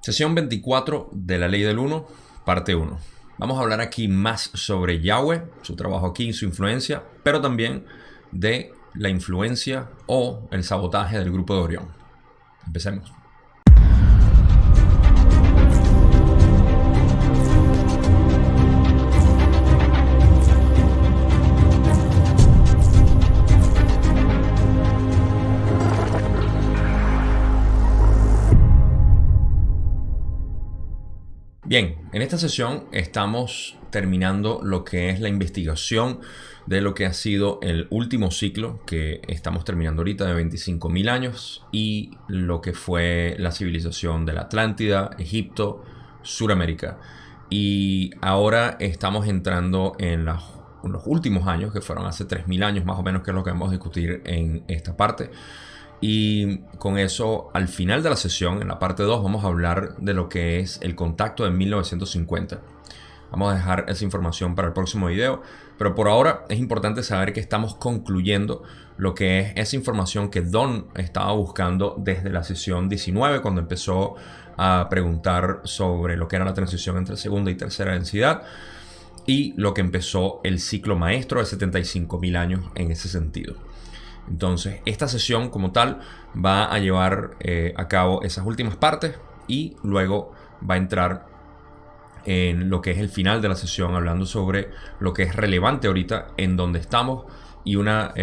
Sesión 24 de la Ley del Uno, parte 1. Vamos a hablar aquí más sobre Yahweh, su trabajo aquí, su influencia, pero también de la influencia o el sabotaje del grupo de Orión. Empecemos. Bien, en esta sesión estamos terminando lo que es la investigación de lo que ha sido el último ciclo que estamos terminando ahorita de 25.000 años y lo que fue la civilización de la Atlántida, Egipto, Suramérica. Y ahora estamos entrando en los últimos años, que fueron hace 3.000 años más o menos, que es lo que vamos a discutir en esta parte. Y con eso, al final de la sesión, en la parte 2, vamos a hablar de lo que es el contacto de 1950. Vamos a dejar esa información para el próximo video, pero por ahora es importante saber que estamos concluyendo lo que es esa información que Don estaba buscando desde la sesión 19, cuando empezó a preguntar sobre lo que era la transición entre segunda y tercera densidad, y lo que empezó el ciclo maestro de 75.000 años en ese sentido. Entonces, esta sesión como tal va a llevar a cabo esas últimas partes y luego va a entrar en lo que es el final de la sesión, hablando sobre lo que es relevante ahorita en donde estamos y una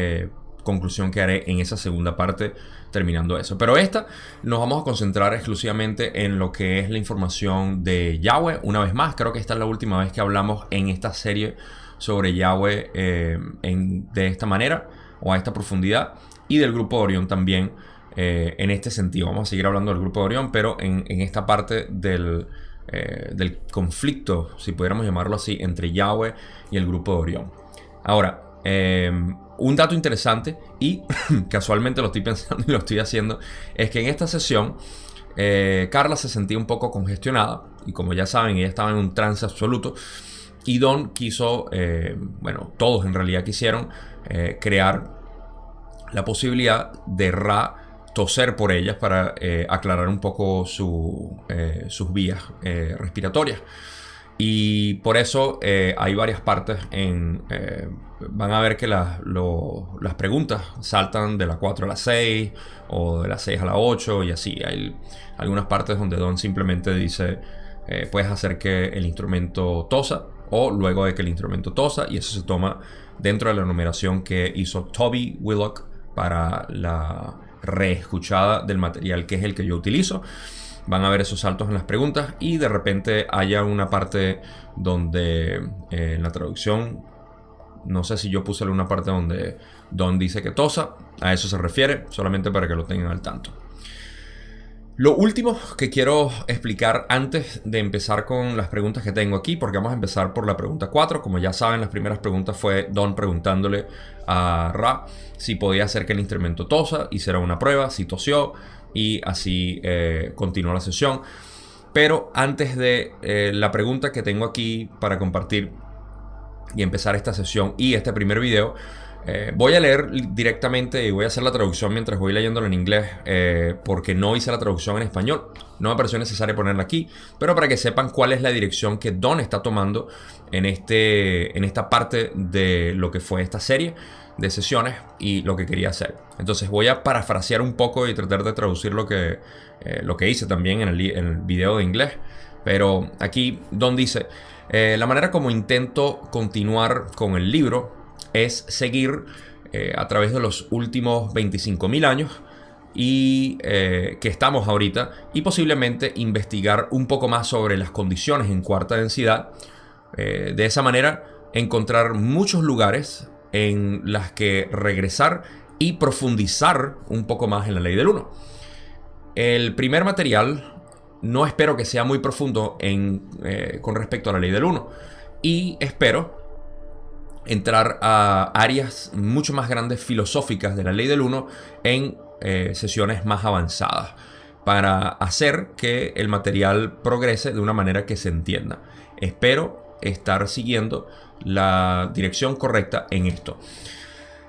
conclusión que haré en esa segunda parte terminando eso. Pero esta nos vamos a concentrar exclusivamente en lo que es la información de Yahweh. Una vez más, creo que esta es la última vez que hablamos en esta serie sobre Yahweh de esta manera o a esta profundidad, y del grupo de Orión también en este sentido. Vamos a seguir hablando del grupo de Orión, pero en esta parte del conflicto, si pudiéramos llamarlo así, entre Yahweh y el grupo de Orión. Ahora, un dato interesante, y casualmente lo estoy pensando y lo estoy haciendo, es que en esta sesión Carla se sentía un poco congestionada, y como ya saben, ella estaba en un trance absoluto, y Don quiso, bueno, todos en realidad quisieron crear la posibilidad de Ra toser por ellas para aclarar un poco sus vías respiratorias. Y por eso hay varias partes van a ver que las preguntas saltan de la 4 a la 6 o de la 6 a la 8 y así. Hay algunas partes donde Don simplemente dice puedes hacer que el instrumento tosa, o luego de que el instrumento tosa, y eso se toma dentro de la numeración que hizo Toby Willock para la reescuchada del material, que es el que yo utilizo. Van a ver esos saltos en las preguntas, y de repente haya una parte donde en la traducción, no sé si yo puse una parte donde Don dice que tosa, a eso se refiere, solamente para que lo tengan al tanto. Lo último que quiero explicar antes de empezar con las preguntas que tengo aquí, porque vamos a empezar por la pregunta 4. Como ya saben, las primeras preguntas fue Don preguntándole a Ra si podía hacer que el instrumento tosa, y será una prueba, si tosió, y así continuó la sesión. Pero antes de la pregunta que tengo aquí para compartir y empezar esta sesión y este primer video, voy a leer directamente y voy a hacer la traducción mientras voy leyéndolo en inglés, porque no hice la traducción en español. No me pareció necesario ponerla aquí, pero para que sepan cuál es la dirección que Don está tomando en esta parte de lo que fue esta serie de sesiones y lo que quería hacer. Entonces voy a parafrasear un poco y tratar de traducir lo que hice también en el video de inglés. Pero aquí Don dice: la manera como intento continuar con el libro es seguir a través de los últimos 25.000 años y que estamos ahorita, y posiblemente investigar un poco más sobre las condiciones en cuarta densidad. De esa manera encontrar muchos lugares en las que regresar y profundizar un poco más en la ley del 1. El primer material no espero que sea muy profundo con respecto a la ley del 1, y espero entrar a áreas mucho más grandes filosóficas de la ley del 1 en sesiones más avanzadas, para hacer que el material progrese de una manera que se entienda. Espero estar siguiendo la dirección correcta en esto.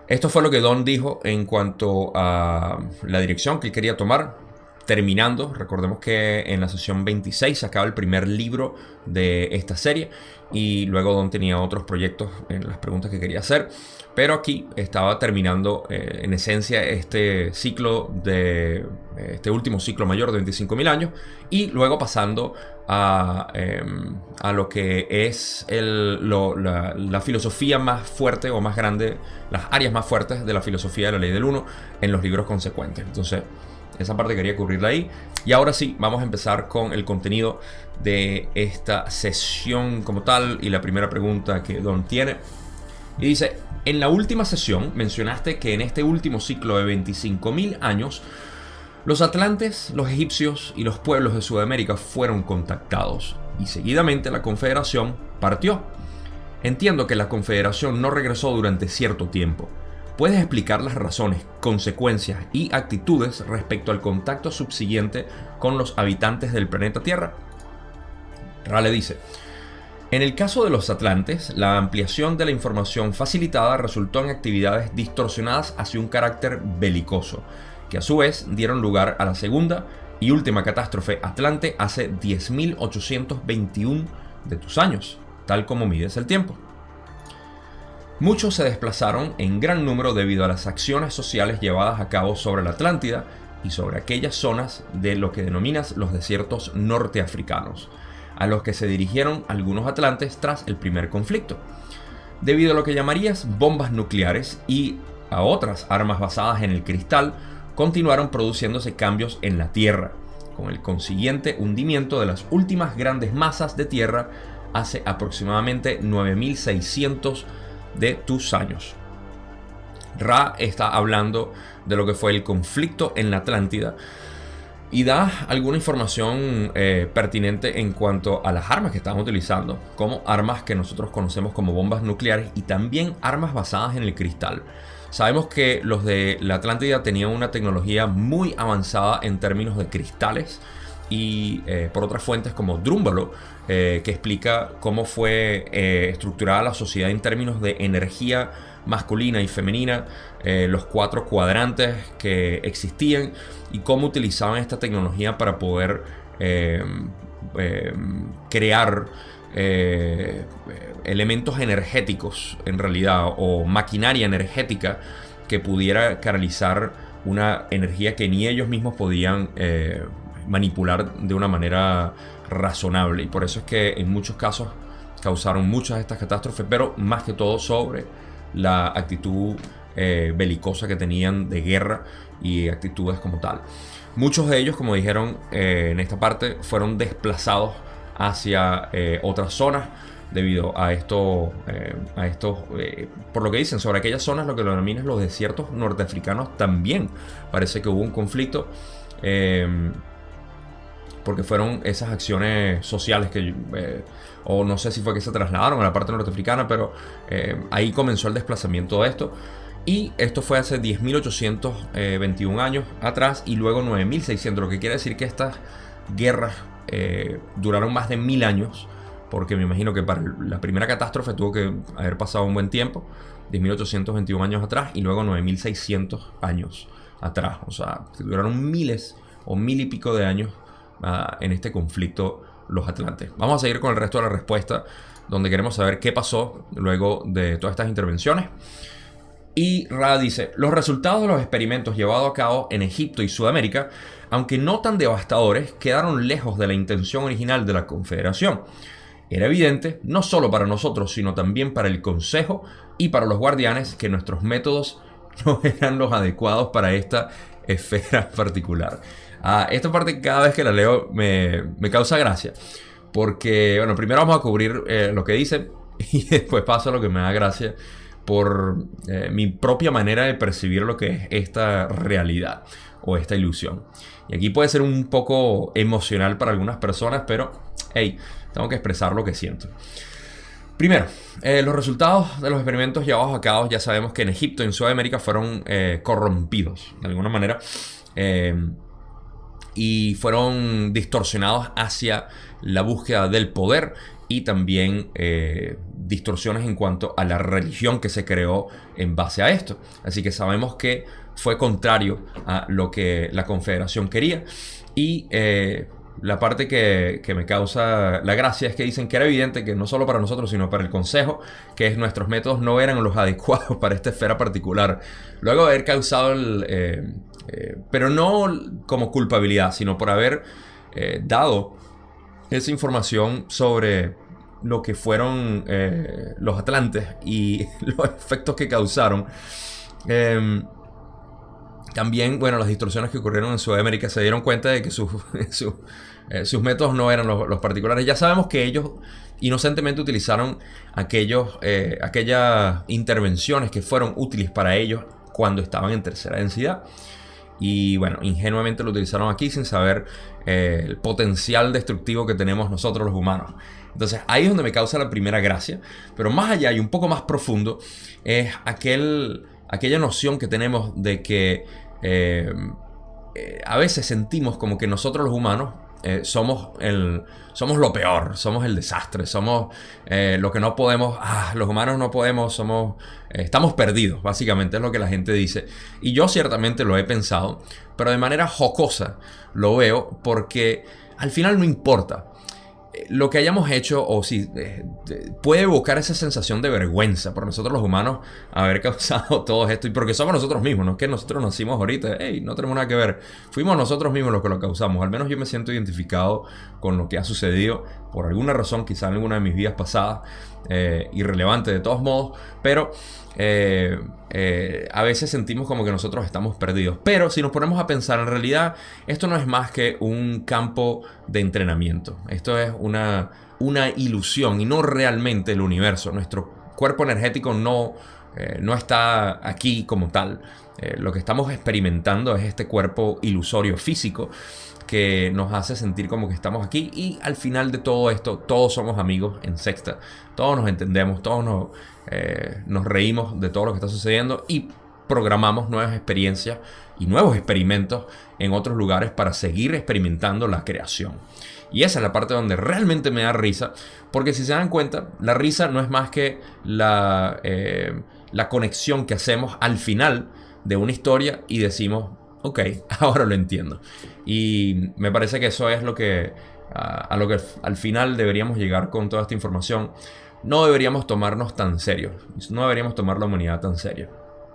Esto fue lo que Don dijo en cuanto a la dirección que él quería tomar. terminando. Recordemos que en la sesión 26 se acaba el primer libro de esta serie y luego Don tenía otros proyectos en las preguntas que quería hacer, pero aquí estaba terminando en esencia este ciclo de este último ciclo mayor de 25.000 años y luego pasando a lo que es la filosofía más fuerte o más grande, las áreas más fuertes de la filosofía de la ley del uno en los libros consecuentes. Entonces esa parte quería cubrirla ahí. Y ahora sí, vamos a empezar con el contenido de esta sesión como tal. Y la primera pregunta que Don tiene. Y dice, en la última sesión mencionaste que en este último ciclo de 25.000 años, los atlantes, los egipcios y los pueblos de Sudamérica fueron contactados. Y seguidamente la Confederación partió. Entiendo que la Confederación no regresó durante cierto tiempo. ¿Puedes explicar las razones, consecuencias y actitudes respecto al contacto subsiguiente con los habitantes del planeta Tierra? Ra le dice, en el caso de los atlantes, la ampliación de la información facilitada resultó en actividades distorsionadas hacia un carácter belicoso, que a su vez dieron lugar a la segunda y última catástrofe atlante hace 10.821 de tus años, tal como mides el tiempo. Muchos se desplazaron en gran número debido a las acciones sociales llevadas a cabo sobre la Atlántida y sobre aquellas zonas de lo que denominas los desiertos norteafricanos, a los que se dirigieron algunos atlantes tras el primer conflicto. Debido a lo que llamarías bombas nucleares y a otras armas basadas en el cristal, continuaron produciéndose cambios en la Tierra, con el consiguiente hundimiento de las últimas grandes masas de tierra hace aproximadamente 9.600 de tus años. Ra está hablando de lo que fue el conflicto en la Atlántida y da alguna información pertinente en cuanto a las armas que estaban utilizando, como armas que nosotros conocemos como bombas nucleares y también armas basadas en el cristal. Sabemos que los de la Atlántida tenían una tecnología muy avanzada en términos de cristales y por otras fuentes como Drúmbalo, que explica cómo fue estructurada la sociedad en términos de energía masculina y femenina, los 4 cuadrantes que existían y cómo utilizaban esta tecnología para poder crear elementos energéticos en realidad, o maquinaria energética que pudiera canalizar una energía que ni ellos mismos podían manipular de una manera razonable, y por eso es que en muchos casos causaron muchas de estas catástrofes, pero más que todo sobre la actitud belicosa que tenían de guerra y actitudes como tal. Muchos de ellos, como dijeron en esta parte, fueron desplazados hacia otras zonas debido a esto, por lo que dicen sobre aquellas zonas, lo que lo denominan los desiertos norteafricanos. También parece que hubo un conflicto porque fueron esas acciones sociales que o no sé si fue que se trasladaron a la parte norteafricana, pero ahí comenzó el desplazamiento de esto. Y esto fue hace 10.821 años atrás y luego 9.600, lo que quiere decir que estas guerras duraron más de 1.000 años, porque me imagino que para la primera catástrofe tuvo que haber pasado un buen tiempo, 10.821 años atrás y luego 9.600 años atrás. O sea, duraron miles o 1.000 y pico de años en este conflicto los atlantes. Vamos a seguir con el resto de la respuesta, donde queremos saber qué pasó luego de todas estas intervenciones. Y Ra dice, los resultados de los experimentos llevados a cabo en Egipto y Sudamérica, aunque no tan devastadores, quedaron lejos de la intención original de la Confederación. Era evidente, no solo para nosotros, sino también para el Consejo y para los guardianes, que nuestros métodos no eran los adecuados para esta esfera particular. Esta parte cada vez que la leo me causa gracia, porque, bueno, primero vamos a cubrir lo que dice y después paso a lo que me da gracia por mi propia manera de percibir lo que es esta realidad o esta ilusión. Y aquí puede ser un poco emocional para algunas personas, pero hey, tengo que expresar lo que siento. Primero, los resultados de los experimentos llevados a cabo, ya sabemos que en Egipto y en Sudamérica fueron corrompidos de alguna manera y fueron distorsionados hacia la búsqueda del poder y también distorsiones en cuanto a la religión que se creó en base a esto. Así que sabemos que fue contrario a lo que la Confederación quería. Y la parte que me causa la gracia es que dicen que era evidente que no solo para nosotros, sino para el Consejo, que nuestros métodos no eran los adecuados para esta esfera particular. Luego de haber causado pero no como culpabilidad, sino por haber dado esa información sobre lo que fueron los Atlantes y los efectos que causaron. También, bueno, las distorsiones que ocurrieron en Sudamérica se dieron cuenta de que sus métodos no eran los particulares. Ya sabemos que ellos inocentemente utilizaron aquellas intervenciones que fueron útiles para ellos cuando estaban en tercera densidad. Y bueno, ingenuamente lo utilizaron aquí sin saber el potencial destructivo que tenemos nosotros los humanos. Entonces ahí es donde me causa la primera gracia. Pero más allá y un poco más profundo es aquella noción que tenemos de que a veces sentimos como que nosotros los humanos somos lo peor, somos el desastre, somos lo que no podemos, los humanos no podemos, estamos perdidos, básicamente es lo que la gente dice. Y yo ciertamente lo he pensado, pero de manera jocosa lo veo porque al final no importa lo que hayamos hecho, o si puede evocar esa sensación de vergüenza por nosotros los humanos haber causado todo esto, y porque somos nosotros mismos, no es que nosotros nacimos ahorita, no tenemos nada que ver, fuimos nosotros mismos los que lo causamos. Al menos yo me siento identificado con lo que ha sucedido por alguna razón, quizá en alguna de mis vidas pasadas, irrelevante de todos modos, pero a veces sentimos como que nosotros estamos perdidos. Pero si nos ponemos a pensar, en realidad esto no es más que un campo de entrenamiento. Esto es una ilusión y no realmente el universo. Nuestro cuerpo energético no está aquí como tal. Lo que estamos experimentando es este cuerpo ilusorio físico que nos hace sentir como que estamos aquí, y al final de todo esto todos somos amigos en sexta, todos nos entendemos, todos nos reímos de todo lo que está sucediendo y programamos nuevas experiencias y nuevos experimentos en otros lugares para seguir experimentando la creación. Y esa es la parte donde realmente me da risa, porque si se dan cuenta, la risa no es más que la conexión que hacemos al final de una historia y decimos: ok, ahora lo entiendo. Y me parece que eso es a lo que al final deberíamos llegar con toda esta información. No deberíamos tomarnos tan serios. No deberíamos tomar la humanidad tan serio.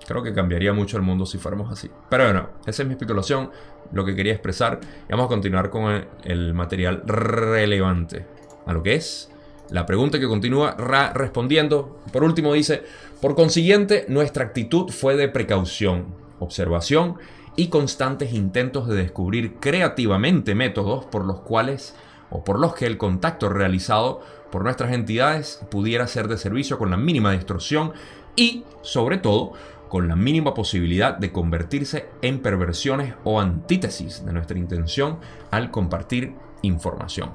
Creo que cambiaría mucho el mundo si fuéramos así. Pero bueno, esa es mi especulación, lo que quería expresar. Y vamos a continuar con el material relevante a lo que es la pregunta que continúa respondiendo. Por último dice: por consiguiente, nuestra actitud fue de precaución, observación y constantes intentos de descubrir creativamente métodos por los que el contacto realizado por nuestras entidades pudiera ser de servicio con la mínima distorsión y, sobre todo, con la mínima posibilidad de convertirse en perversiones o antítesis de nuestra intención al compartir información.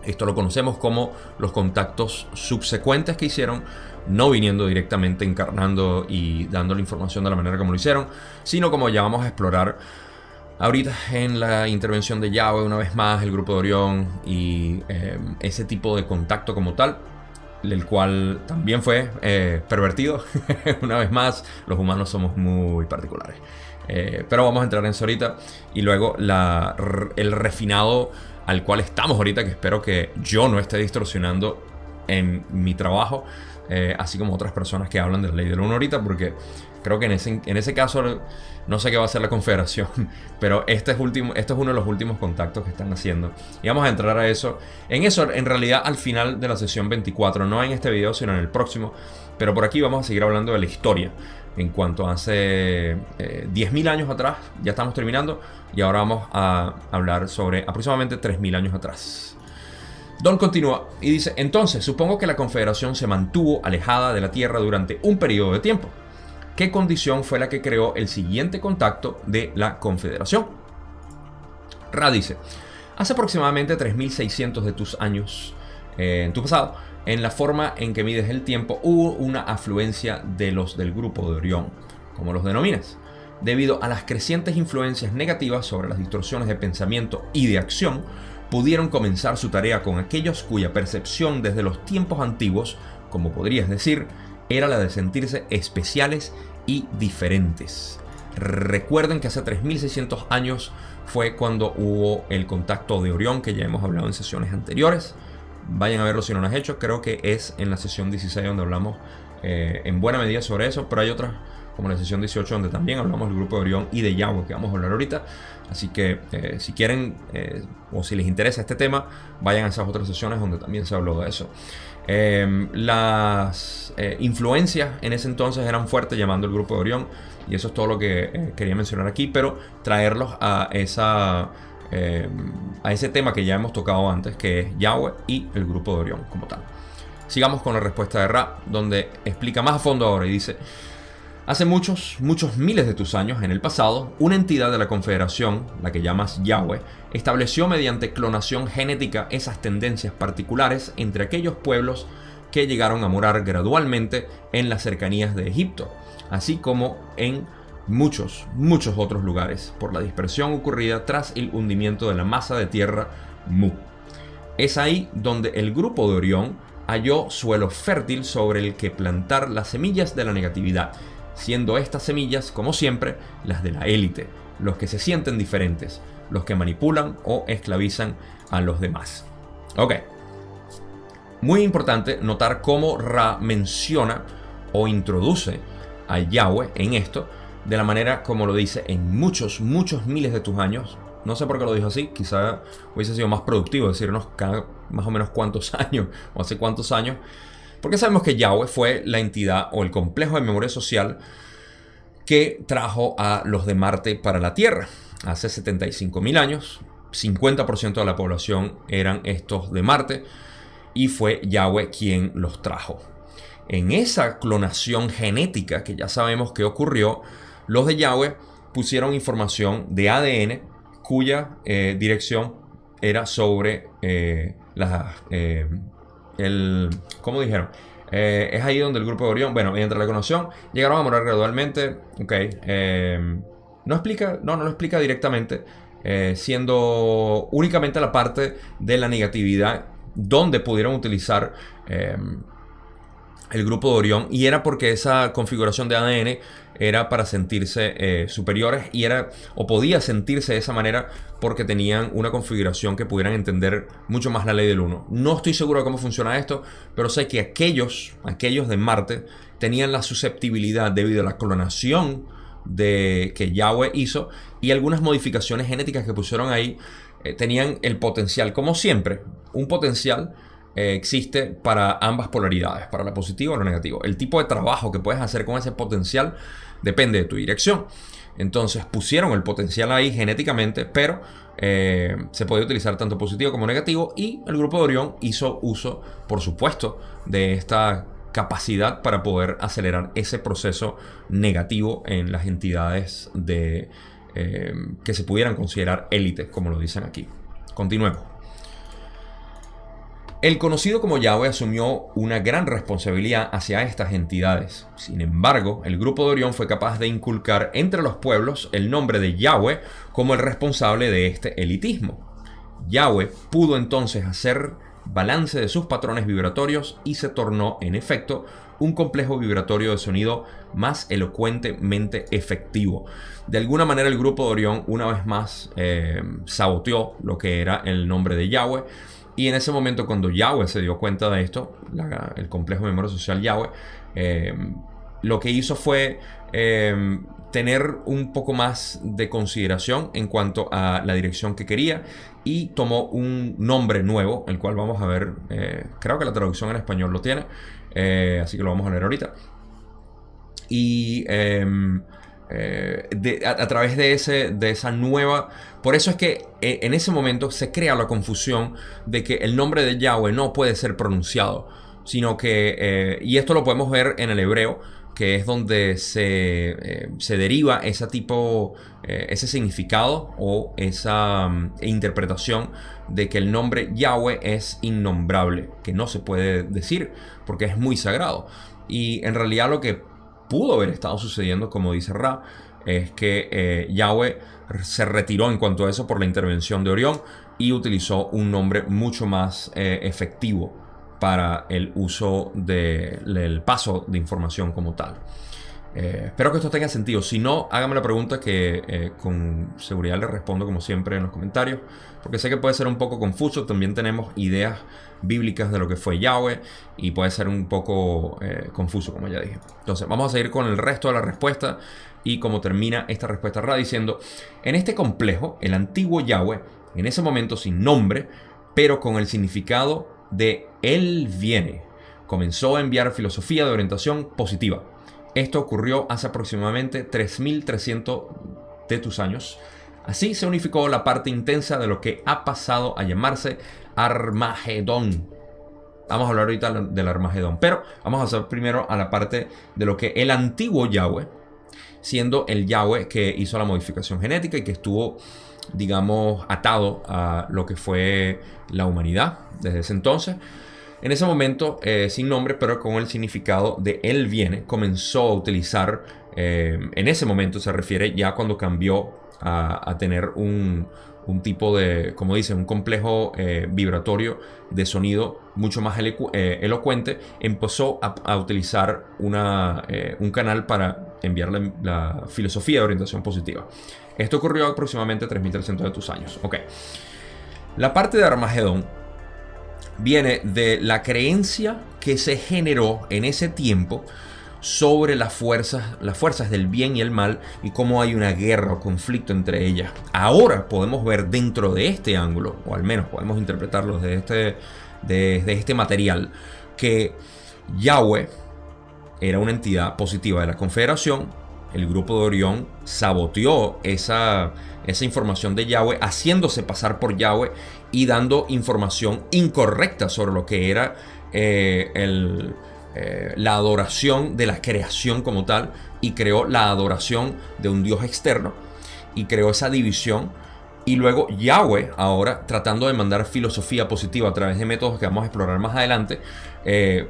Esto lo conocemos como los contactos subsecuentes que hicieron, no viniendo directamente encarnando y dando la información de la manera como lo hicieron, sino como ya vamos a explorar ahorita en la intervención de Yahweh, una vez más, el grupo de Orión y ese tipo de contacto como tal, el cual también fue pervertido. Una vez más, los humanos somos muy particulares. Pero vamos a entrar en eso ahorita. Y luego el refinado al cual estamos ahorita, que espero que yo no esté distorsionando en mi trabajo, así como otras personas que hablan de la ley del uno ahorita, porque creo que en ese caso no sé qué va a hacer la Confederación, pero este es uno de los últimos contactos que están haciendo. Y vamos a entrar a eso. En realidad, al final de la sesión 24, no en este video, sino en el próximo. Pero por aquí vamos a seguir hablando de la historia. En cuanto hace 10.000 años atrás, ya estamos terminando. Y ahora vamos a hablar sobre aproximadamente 3.000 años atrás. Don continúa y dice: entonces, supongo que la Confederación se mantuvo alejada de la Tierra durante un periodo de tiempo. ¿Qué condición fue la que creó el siguiente contacto de la Confederación? Ra dice: hace aproximadamente 3.600 de tus años en tu pasado, en la forma en que mides el tiempo, hubo una afluencia de los del grupo de Orión, como los denominas, debido a las crecientes influencias negativas sobre las distorsiones de pensamiento y de acción. Pudieron comenzar su tarea con aquellos cuya percepción desde los tiempos antiguos, como podrías decir, era la de sentirse especiales y diferentes. Recuerden que hace 3600 años fue cuando hubo el contacto de Orión, que ya hemos hablado en sesiones anteriores. Vayan a verlo si no lo han hecho. Creo que es en la sesión 16 donde hablamos en buena medida sobre eso, pero hay otras como la sesión 18 donde también hablamos del grupo de Orión y de Yahweh, que vamos a hablar ahorita. Así que si quieren o si les interesa este tema, vayan a esas otras sesiones donde también se habló de eso. Las influencias en ese entonces eran fuertes llamando el grupo de Orión, y eso es todo lo que quería mencionar aquí, pero traerlos a ese tema que ya hemos tocado antes, que es Yahweh y el grupo de Orión como tal. Sigamos con la respuesta de Ra, donde explica más a fondo ahora y dice: hace muchos miles de tus años en el pasado, una entidad de la Confederación, la que llamas Yahweh, estableció mediante clonación genética esas tendencias particulares entre aquellos pueblos que llegaron a morar gradualmente en las cercanías de Egipto, así como en muchos otros lugares, por la dispersión ocurrida tras el hundimiento de la masa de tierra Mu. Es ahí donde el grupo de Orión halló suelo fértil sobre el que plantar las semillas de la negatividad, siendo estas semillas, como siempre, las de la élite, los que se sienten diferentes, los que manipulan o esclavizan a los demás. Ok. Muy importante notar cómo Ra menciona o introduce a Yahweh en esto, de la manera como lo dice en muchos miles de tus años. No sé por qué lo dijo así, quizá hubiese sido más productivo decirnos cada más o menos cuántos años o hace cuántos años, porque sabemos que Yahweh fue la entidad o el complejo de memoria social que trajo a los de Marte para la Tierra. Hace 75.000 años, 50% de la población eran estos de Marte, y fue Yahweh quien los trajo. En esa clonación genética que ya sabemos que ocurrió, los de Yahweh pusieron información de ADN cuya dirección era sobre ¿cómo dijeron? Es ahí donde el grupo de Orión, bueno, mediante la clonación, llegaron a morar gradualmente. Ok. No lo explica directamente, siendo únicamente la parte de la negatividad donde pudieron utilizar el grupo de Orión, y era porque esa configuración de ADN era para sentirse superiores, y podía sentirse de esa manera porque tenían una configuración que pudieran entender mucho más la ley del uno. No estoy seguro de cómo funciona esto, pero sé que aquellos de Marte tenían la susceptibilidad debido a la clonación que Yahweh hizo y algunas modificaciones genéticas que pusieron ahí. Tenían el potencial, como siempre, un potencial existe para ambas polaridades, para la positiva o la negativa. El tipo de trabajo que puedes hacer con ese potencial depende de tu dirección. Entonces pusieron el potencial ahí genéticamente, pero se puede utilizar tanto positivo como negativo, y el grupo de Orión hizo uso, por supuesto, de esta capacidad para poder acelerar ese proceso negativo en las entidades que se pudieran considerar élites, como lo dicen aquí. Continuemos. El conocido como Yahweh asumió una gran responsabilidad hacia estas entidades. Sin embargo, el grupo de Orión fue capaz de inculcar entre los pueblos el nombre de Yahweh como el responsable de este elitismo. Yahweh pudo entonces hacer balance de sus patrones vibratorios y se tornó, en efecto, un complejo vibratorio de sonido más elocuentemente efectivo. De alguna manera, el grupo de Orión una vez más saboteó lo que era el nombre de Yahweh. Y en ese momento, cuando Yahweh se dio cuenta de esto, el complejo de memoria social Yahweh, lo que hizo fue tener un poco más de consideración en cuanto a la dirección que quería, y tomó un nombre nuevo, el cual vamos a ver, creo que la traducción en español lo tiene, así que lo vamos a leer ahorita. Y a través de esa nueva... Por eso es que en ese momento se crea la confusión de que el nombre de Yahweh no puede ser pronunciado, sino que... y esto lo podemos ver en el hebreo, que es donde se deriva ese significado o esa interpretación de que el nombre Yahweh es innombrable, que no se puede decir porque es muy sagrado. Y en realidad lo que pudo haber estado sucediendo, como dice Ra, es que Yahweh se retiró en cuanto a eso por la intervención de Orión y utilizó un nombre mucho más efectivo para el uso del paso de información como tal. Espero que esto tenga sentido. Si no, hágame la pregunta que con seguridad le respondo como siempre en los comentarios, porque sé que puede ser un poco confuso. También tenemos ideas bíblicas de lo que fue Yahweh y puede ser un poco confuso, como ya dije. Entonces vamos a seguir con el resto de la respuesta y como termina esta respuesta Ra diciendo: en este complejo, el antiguo Yahweh, en ese momento sin nombre, pero con el significado de Él viene, comenzó a enviar filosofía de orientación positiva. Esto ocurrió hace aproximadamente 3300 de tus años. Así se unificó la parte intensa de lo que ha pasado a llamarse Armagedón. Vamos a hablar ahorita del Armagedón, pero vamos a hacer primero a la parte de lo que el antiguo Yahweh, siendo el Yahweh que hizo la modificación genética y que estuvo, digamos, atado a lo que fue la humanidad desde ese entonces. En ese momento, sin nombre, pero con el significado de Él viene, comenzó a utilizar, en ese momento se refiere ya cuando cambió a tener un tipo de, como dicen, un complejo vibratorio de sonido mucho más elocuente, empezó a utilizar un canal para enviar la filosofía de orientación positiva. Esto ocurrió aproximadamente 3300 de tus años. Ok. La parte de Armagedón viene de la creencia que se generó en ese tiempo sobre las fuerzas del bien y el mal y cómo hay una guerra o conflicto entre ellas. Ahora podemos ver dentro de este ángulo, o al menos podemos interpretarlo desde este material, que Yahweh era una entidad positiva de la Confederación. El grupo de Orión saboteó esa información de Yahweh, haciéndose pasar por Yahweh y dando información incorrecta sobre lo que era la adoración de la creación como tal, y creó la adoración de un Dios externo y creó esa división. Y luego Yahweh, ahora tratando de mandar filosofía positiva a través de métodos que vamos a explorar más adelante,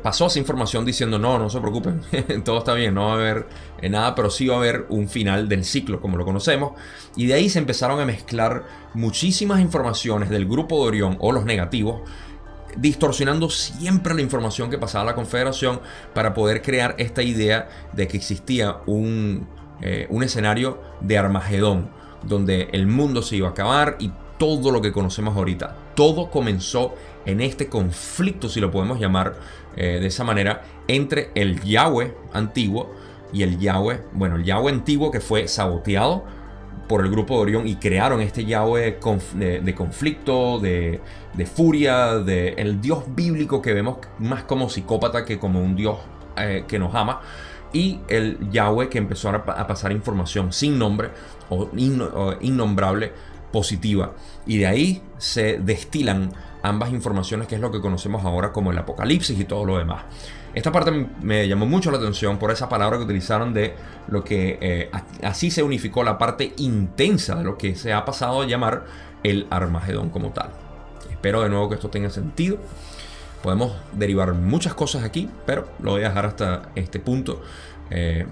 pasó esa información diciendo: no se preocupen, todo está bien, no va a haber nada, pero sí va a haber un final del ciclo como lo conocemos. Y de ahí se empezaron a mezclar muchísimas informaciones del grupo de Orión, o los negativos, distorsionando siempre la información que pasaba a la Confederación para poder crear esta idea de que existía un escenario de Armagedón, donde el mundo se iba a acabar y todo lo que conocemos ahorita. Todo comenzó en este conflicto, si lo podemos llamar de esa manera, entre el Yahweh antiguo y el Yahweh antiguo, que fue saboteado por el grupo de Orión, y crearon este Yahweh de conflicto, de furia, el Dios bíblico que vemos más como psicópata que como un Dios que nos ama. Y el Yahweh que empezó a pasar información sin nombre o innombrable positiva. Y de ahí se destilan ambas informaciones, que es lo que conocemos ahora como el Apocalipsis y todo lo demás. Esta parte me llamó mucho la atención por esa palabra que utilizaron de lo que así se unificó la parte intensa de lo que se ha pasado a llamar el Armagedón como tal. Espero de nuevo que esto tenga sentido. Podemos derivar muchas cosas aquí, pero lo voy a dejar hasta este punto.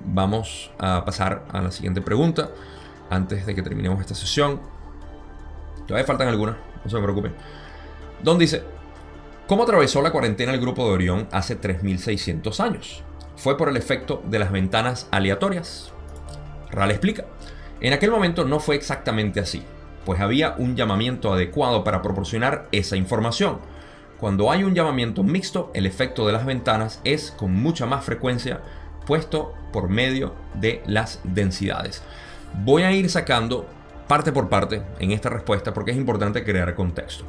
Vamos a pasar a la siguiente pregunta antes de que terminemos esta sesión. Todavía faltan algunas, no se me preocupen. Don dice: ¿cómo atravesó la cuarentena el grupo de Orión hace 3600 años? ¿Fue por el efecto de las ventanas aleatorias? Ral explica: en aquel momento no fue exactamente así, pues había un llamamiento adecuado para proporcionar esa información. Cuando hay un llamamiento mixto, el efecto de las ventanas es con mucha más frecuencia puesto por medio de las densidades. Voy a ir sacando parte por parte en esta respuesta porque es importante crear contexto.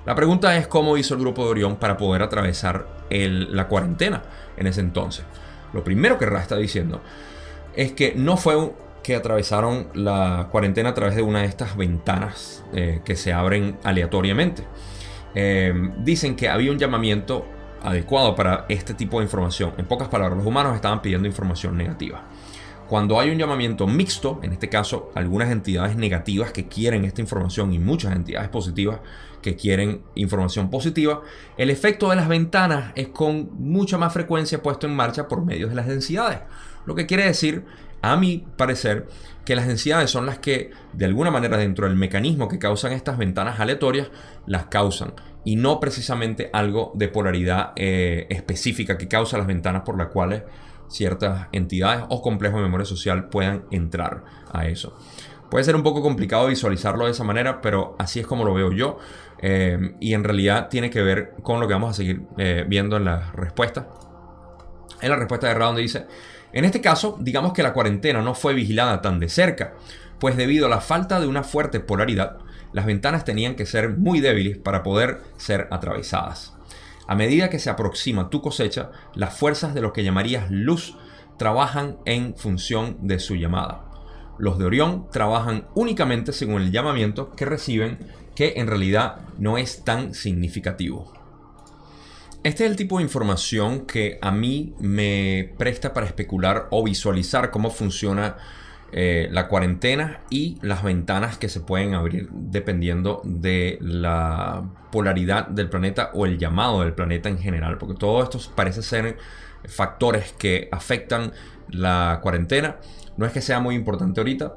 La pregunta es: ¿cómo hizo el grupo de Orión para poder atravesar la cuarentena en ese entonces? Lo primero que Ra está diciendo es que no fue que atravesaron la cuarentena a través de una de estas ventanas que se abren aleatoriamente. Dicen que había un llamamiento adecuado para este tipo de información. En pocas palabras, los humanos estaban pidiendo información negativa. Cuando hay un llamamiento mixto, en este caso algunas entidades negativas que quieren esta información y muchas entidades positivas que quieren información positiva, el efecto de las ventanas es con mucha más frecuencia puesto en marcha por medio de las densidades. Lo que quiere decir, a mi parecer, que las densidades son las que de alguna manera dentro del mecanismo que causan estas ventanas aleatorias las causan, y no precisamente algo de polaridad específica que causa las ventanas por las cuales ciertas entidades o complejos de memoria social puedan entrar a eso. Puede ser un poco complicado visualizarlo de esa manera, pero así es como lo veo yo. Y en realidad tiene que ver con lo que vamos a seguir viendo en la respuesta. En la respuesta de Ra, donde dice: en este caso, digamos que la cuarentena no fue vigilada tan de cerca, pues debido a la falta de una fuerte polaridad, las ventanas tenían que ser muy débiles para poder ser atravesadas. A medida que se aproxima tu cosecha, las fuerzas de lo que llamarías luz trabajan en función de su llamada. Los de Orión trabajan únicamente según el llamamiento que reciben, que en realidad no es tan significativo. Este es el tipo de información que a mí me presta para especular o visualizar cómo funciona la cuarentena y las ventanas que se pueden abrir dependiendo de la polaridad del planeta o el llamado del planeta en general, porque todo esto parece ser factores que afectan la cuarentena. No es que sea muy importante ahorita,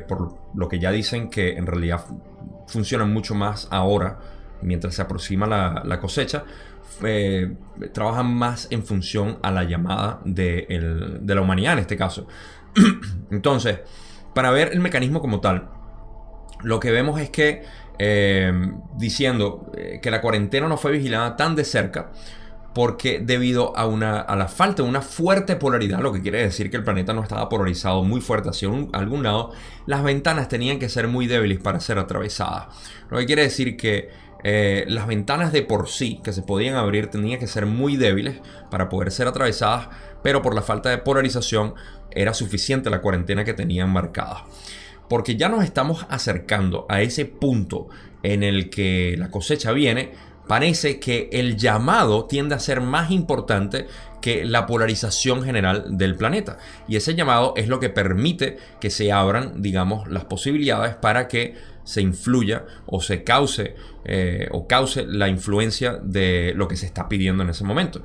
por lo que ya dicen que en realidad funcionan mucho más ahora, mientras se aproxima la cosecha. Trabajan más en función a la llamada de la humanidad en este caso. Entonces, para ver el mecanismo como tal, lo que vemos es que diciendo que la cuarentena no fue vigilada tan de cerca, porque debido a la falta de una fuerte polaridad, lo que quiere decir que el planeta no estaba polarizado muy fuerte hacia algún lado, las ventanas tenían que ser muy débiles para ser atravesadas. Lo que quiere decir que las ventanas de por sí que se podían abrir tenían que ser muy débiles para poder ser atravesadas, pero por la falta de polarización era suficiente la cuarentena que tenían marcada. Porque ya nos estamos acercando a ese punto en el que la cosecha viene, parece que el llamado tiende a ser más importante que la polarización general del planeta. Y ese llamado es lo que permite que se abran, digamos, las posibilidades para que se influya o se cause la influencia de lo que se está pidiendo en ese momento.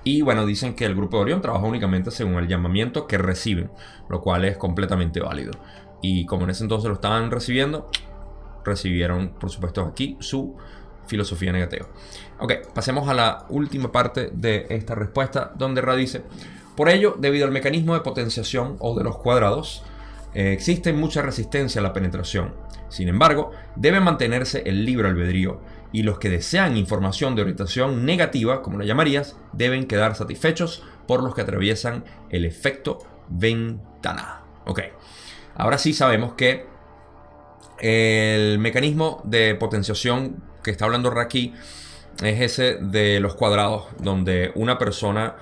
Y bueno, dicen que el grupo de Orión trabaja únicamente según el llamamiento que reciben, lo cual es completamente válido. Y como en ese entonces lo estaban recibiendo, recibieron, por supuesto, aquí su filosofía negativa. Ok, pasemos a la última parte de esta respuesta, donde Ra dice: por ello, debido al mecanismo de potenciación o de los cuadrados, existe mucha resistencia a la penetración. Sin embargo, debe mantenerse el libre albedrío, y los que desean información de orientación negativa, como la llamarías, deben quedar satisfechos por los que atraviesan el efecto ventana. Ok, ahora sí sabemos que el mecanismo de potenciación que está hablando Ra aquí es ese de los cuadrados, donde una persona,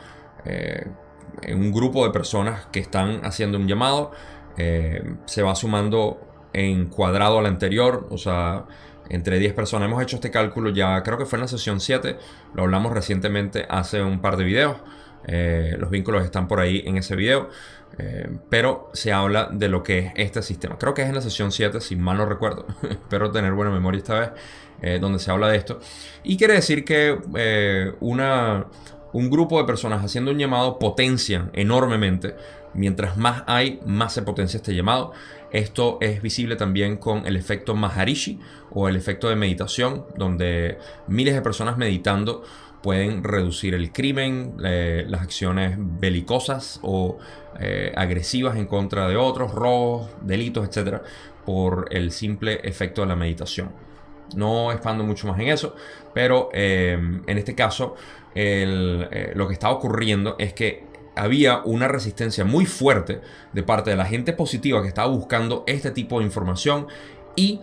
un grupo de personas que están haciendo un llamado, se va sumando en cuadrado al anterior, o sea, entre 10 personas. Hemos hecho este cálculo ya, creo que fue en la sesión 7, lo hablamos recientemente hace un par de videos. Los vínculos están por ahí en ese video, pero se habla de lo que es este sistema. Creo que es en la sesión 7, si mal no recuerdo. Espero tener buena memoria esta vez, donde se habla de esto. Y quiere decir que un grupo de personas haciendo un llamado potencian enormemente. Mientras más hay, más se potencia este llamado. Esto es visible también con el efecto Maharishi o el efecto de meditación, donde miles de personas meditando pueden reducir el crimen, las acciones belicosas o agresivas en contra de otros, robos, delitos, etc., por el simple efecto de la meditación. No expando mucho más en eso, pero en este caso lo que está ocurriendo es que había una resistencia muy fuerte de parte de la gente positiva que estaba buscando este tipo de información y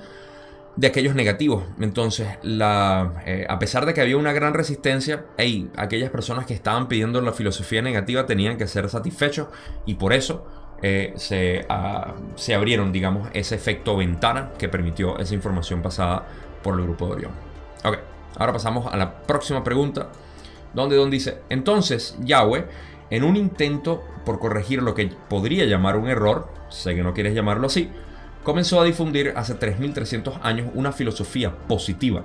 de aquellos negativos. Entonces, a pesar de que había una gran resistencia, aquellas personas que estaban pidiendo la filosofía negativa tenían que ser satisfechos, y por eso se abrieron, digamos, ese efecto ventana que permitió esa información pasada por el grupo de Orión. Ok, ahora pasamos a la próxima pregunta, donde Don dice: entonces Yahweh, en un intento por corregir lo que podría llamar un error, sé que no quieres llamarlo así, comenzó a difundir hace 3300 años una filosofía positiva.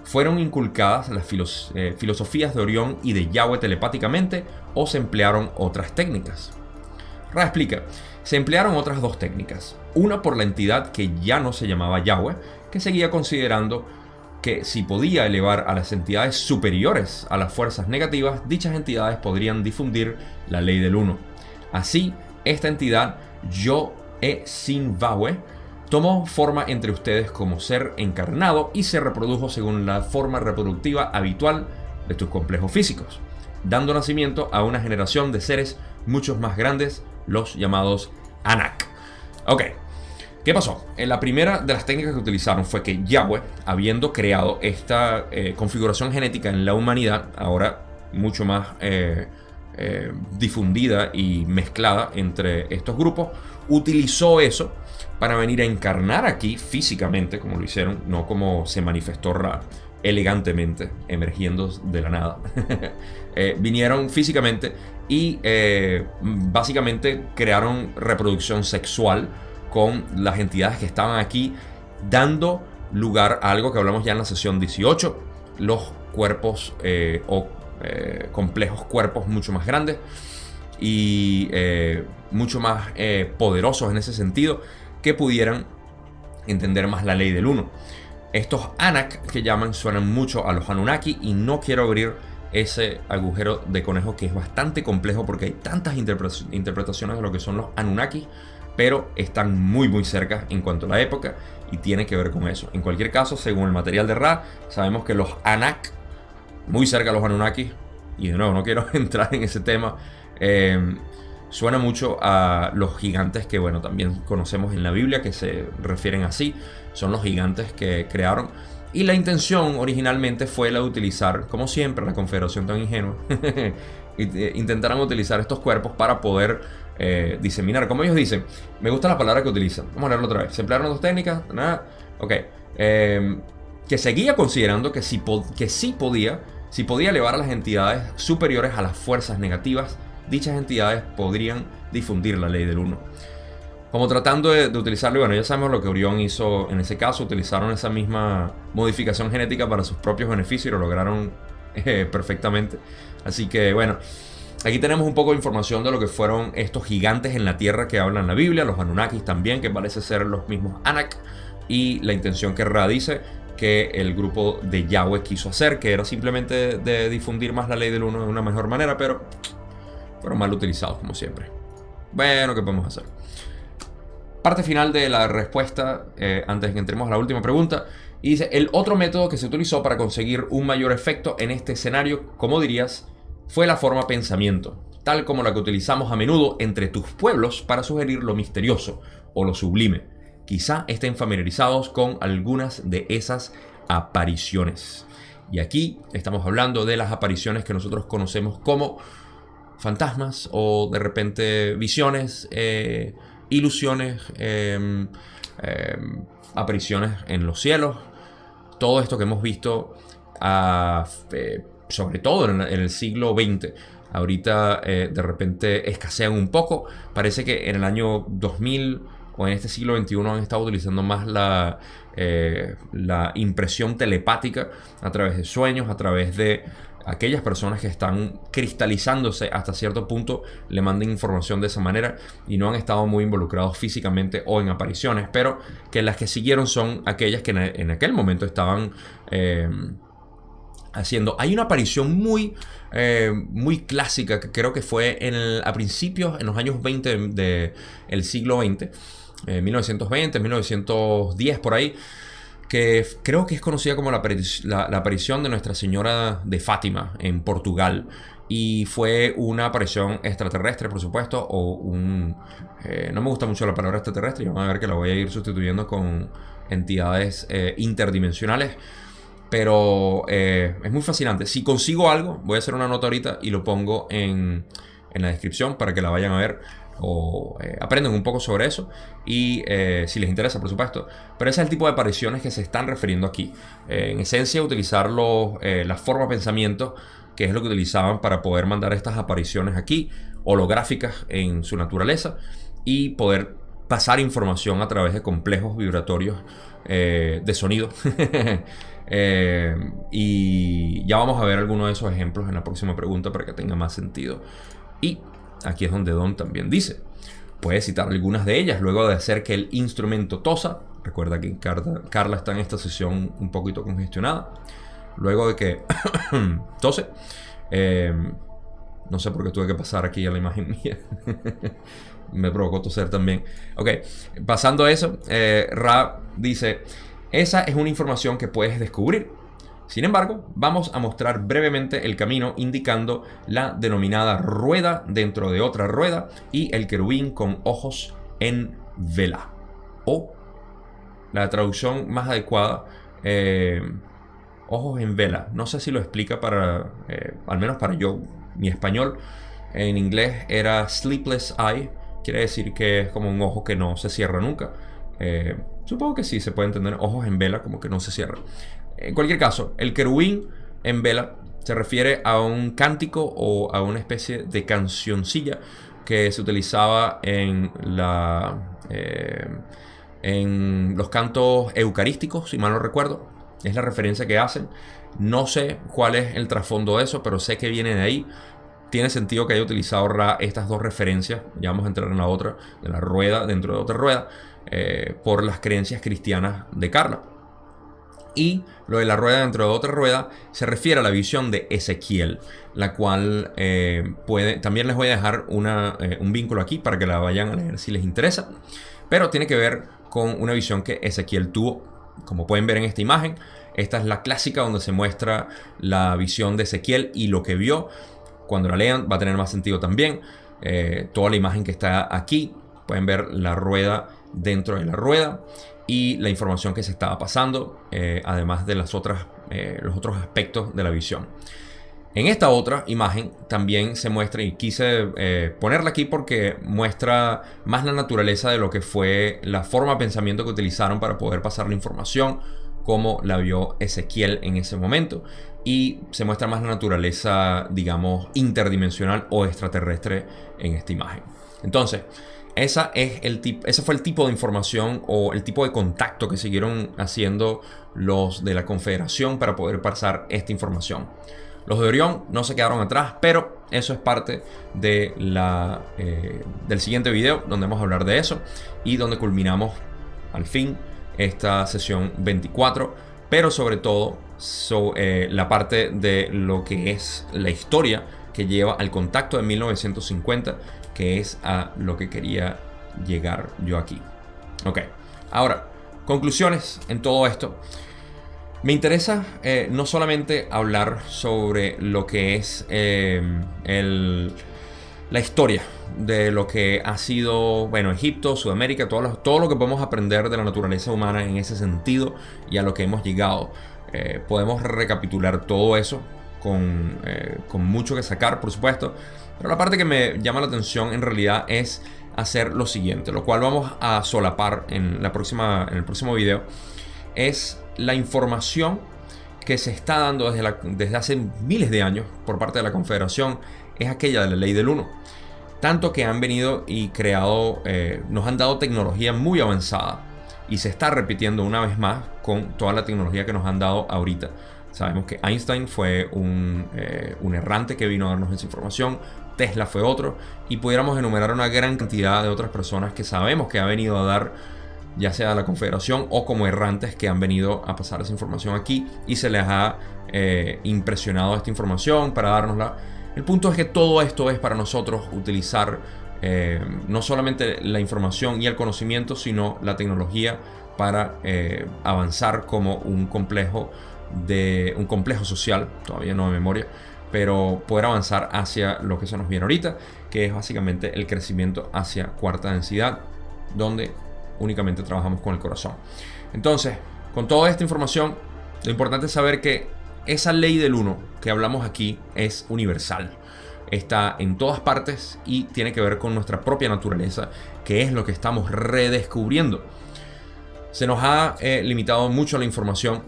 ¿Fueron inculcadas las filosofías de Orión y de Yahweh telepáticamente, o se emplearon otras técnicas? Ra explica: se emplearon otras dos técnicas. Una por la entidad que ya no se llamaba Yahweh, que seguía considerando que si podía elevar a las entidades superiores a las fuerzas negativas, dichas entidades podrían difundir la ley del uno. Así, esta entidad, Yo-E-Sin-Vahwe, tomó forma entre ustedes como ser encarnado y se reprodujo según la forma reproductiva habitual de tus complejos físicos, dando nacimiento a una generación de seres muchos más grandes, los llamados Anak. Ok, ¿qué pasó? La primera de las técnicas que utilizaron fue que Yahweh, habiendo creado esta configuración genética en la humanidad, ahora mucho más difundida y mezclada entre estos grupos, utilizó eso para venir a encarnar aquí físicamente, como lo hicieron, no como se manifestó Ra, elegantemente, emergiendo de la nada. Vinieron físicamente y básicamente crearon reproducción sexual con las entidades que estaban aquí, dando lugar a algo que hablamos ya en la sesión 18, los cuerpos complejos cuerpos mucho más grandes y mucho más poderosos en ese sentido, que pudieran entender más la ley del uno. Estos Anak que llaman suenan mucho a los Anunnaki, y no quiero abrir ese agujero de conejo que es bastante complejo porque hay tantas interpretaciones de lo que son los Anunnaki, pero están muy cerca en cuanto a la época y tiene que ver con eso. En cualquier caso, según el material de Ra, sabemos que los Anak, muy cerca de los Anunnaki, y de nuevo no quiero entrar en ese tema, suena mucho a los gigantes que, bueno, también conocemos en la Biblia, que se refieren así. Son los gigantes que crearon. Y la intención originalmente fue la de utilizar, como siempre, la Confederación tan ingenua, intentaron utilizar estos cuerpos para poder diseminar. Como ellos dicen, me gusta la palabra que utilizan. Vamos a leerlo otra vez. Se emplearon dos técnicas. Nada. Ok. Que seguía considerando que sí podía elevar a las entidades superiores a las fuerzas negativas, dichas entidades podrían difundir la ley del uno. Como tratando de utilizarlo, bueno, ya sabemos lo que Orión hizo en ese caso, utilizaron esa misma modificación genética para sus propios beneficios y lo lograron perfectamente. Así que bueno, aquí tenemos un poco de información de lo que fueron estos gigantes en la tierra que hablan la Biblia, los Anunnakis también, que parece ser los mismos Anak, y la intención que Ra dice que el grupo de Yahweh quiso hacer, que era simplemente de difundir más la ley del uno de una mejor manera, pero fueron mal utilizados como siempre. Bueno, ¿qué podemos hacer? Parte final de la respuesta, antes de que entremos a la última pregunta, y dice: el otro método que se utilizó para conseguir un mayor efecto en este escenario, como dirías, fue la forma pensamiento, tal como la que utilizamos a menudo entre tus pueblos para sugerir lo misterioso o lo sublime. Quizá estén familiarizados con algunas de esas apariciones. Y aquí estamos hablando de las apariciones que nosotros conocemos como fantasmas o de repente visiones, ilusiones, apariciones en los cielos. Todo esto que hemos visto sobre todo en el siglo XX. Ahorita de repente escasean un poco. Parece que en el año 2000 o en este siglo XXI han estado utilizando más la impresión telepática a través de sueños, a través de aquellas personas que están cristalizándose hasta cierto punto, le manden información de esa manera y no han estado muy involucrados físicamente o en apariciones, pero que las que siguieron son aquellas que en aquel momento estaban haciendo. Hay una aparición muy clásica que creo que fue a principios, en los años 20 del siglo XX, 1920, 1910 por ahí, que creo que es conocida como la aparición de Nuestra Señora de Fátima en Portugal. Y fue una aparición extraterrestre, por supuesto, o no me gusta mucho la palabra extraterrestre, y van a ver que la voy a ir sustituyendo con entidades interdimensionales. Pero es muy fascinante. Si consigo algo, voy a hacer una nota ahorita y lo pongo en la descripción para que la vayan a ver o aprendan un poco sobre eso, y si les interesa, por supuesto. Pero ese es el tipo de apariciones que se están refiriendo aquí. En esencia, utilizar la forma pensamiento, que es lo que utilizaban para poder mandar estas apariciones aquí, holográficas en su naturaleza, y poder pasar información a través de complejos vibratorios de sonido. Y ya vamos a ver algunos de esos ejemplos en la próxima pregunta para que tenga más sentido. Y aquí es donde Don también dice: puede citar algunas de ellas luego de hacer que el instrumento Tosa Recuerda que Carla está en esta sesión un poquito congestionada. Luego de que tose. No sé por qué tuve que pasar aquí a la imagen mía. Me provocó toser también. Ok, pasando a eso, Ra dice: esa es una información que puedes descubrir. Sin embargo, vamos a mostrar brevemente el camino indicando la denominada rueda dentro de otra rueda y el querubín con ojos en vela. O la traducción más adecuada, ojos en vela. No sé si lo explica para, al menos para yo, mi español. En inglés era sleepless eye. Quiere decir que es como un ojo que no se cierra nunca. Supongo que sí, se puede entender ojos en vela como que no se cierran. En cualquier caso, el querubín en vela se refiere a un cántico o a una especie de cancioncilla que se utilizaba en los cantos eucarísticos, si mal no recuerdo. Es la referencia que hacen. No sé cuál es el trasfondo de eso, pero sé que viene de ahí. Tiene sentido que haya utilizado Ra estas dos referencias. Ya vamos a entrar en la otra, de la rueda dentro de otra rueda, por las creencias cristianas de Carla. Y lo de la rueda dentro de otra rueda se refiere a la visión de Ezequiel, la cual también les voy a dejar un vínculo aquí para que la vayan a leer si les interesa. Pero tiene que ver con una visión que Ezequiel tuvo. Como pueden ver en esta imagen, esta es la clásica donde se muestra la visión de Ezequiel y lo que vio. Cuando la lean va a tener más sentido también. Toda la imagen que está aquí, pueden ver la rueda dentro de la rueda y la información que se estaba pasando, además de los otros aspectos de la visión. En esta otra imagen también se muestra, y quise ponerla aquí porque muestra más la naturaleza de lo que fue la forma de pensamiento que utilizaron para poder pasar la información, como la vio Ezequiel en ese momento, y se muestra más la naturaleza, digamos, interdimensional o extraterrestre en esta imagen. Entonces, ese fue el tipo de información o el tipo de contacto que siguieron haciendo los de la Confederación para poder pasar esta información. Los de Orión no se quedaron atrás, pero eso es parte de del siguiente video, donde vamos a hablar de eso y donde culminamos al fin esta sesión 24, pero sobre todo la parte de lo que es la historia que lleva al contacto de 1950, que es a lo que quería llegar yo aquí. Ok, ahora, conclusiones en todo esto. Me interesa no solamente hablar sobre lo que es la historia de lo que ha sido, bueno, Egipto, Sudamérica, todo lo que podemos aprender de la naturaleza humana en ese sentido y a lo que hemos llegado. Podemos recapitular todo eso con mucho que sacar, por supuesto. Pero la parte que me llama la atención en realidad es hacer lo siguiente, lo cual vamos a solapar en el próximo video, es la información que se está dando desde hace miles de años por parte de la Confederación, es aquella de la ley del 1. Tanto que han venido y creado, nos han dado tecnología muy avanzada y se está repitiendo una vez más con toda la tecnología que nos han dado ahorita. Sabemos que Einstein fue un errante que vino a darnos esa información, Tesla fue otro, y pudiéramos enumerar una gran cantidad de otras personas que sabemos que ha venido a dar, ya sea a la Confederación o como errantes que han venido a pasar esa información aquí y se les ha impresionado esta información para dárnosla. El punto es que todo esto es para nosotros utilizar no solamente la información y el conocimiento, sino la tecnología para avanzar como un complejo social, todavía no de memoria, pero poder avanzar hacia lo que se nos viene ahorita, que es básicamente el crecimiento hacia cuarta densidad, donde únicamente trabajamos con el corazón. Entonces, con toda esta información, lo importante es saber que esa ley del 1 que hablamos aquí es universal. Está en todas partes y tiene que ver con nuestra propia naturaleza, que es lo que estamos redescubriendo. Se nos ha limitado mucho la información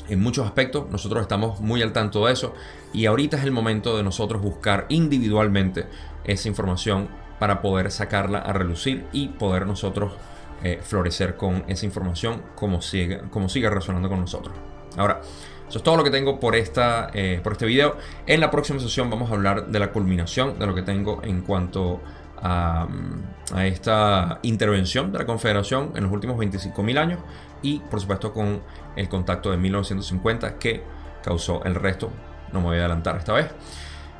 en muchos aspectos. Nosotros estamos muy al tanto de eso y ahorita es el momento de nosotros buscar individualmente esa información para poder sacarla a relucir y poder nosotros florecer con esa información como siga resonando con nosotros. Ahora, eso es todo lo que tengo por este video. En la próxima sesión vamos a hablar de la culminación de lo que tengo en cuanto a esta intervención de la Confederación en los últimos 25.000 años y por supuesto con el contacto de 1950 que causó el resto. No me voy a adelantar esta vez.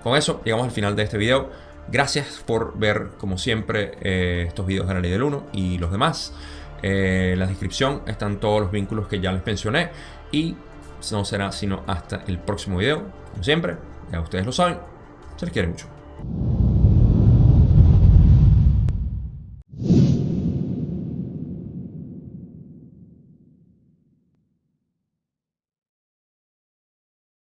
Con eso llegamos al final de este video. Gracias por ver, como siempre, estos videos de la Ley del 1 y los demás. En la descripción están todos los vínculos que ya les mencioné. Y no será sino hasta el próximo video. Como siempre, ya ustedes lo saben, se les quiere mucho.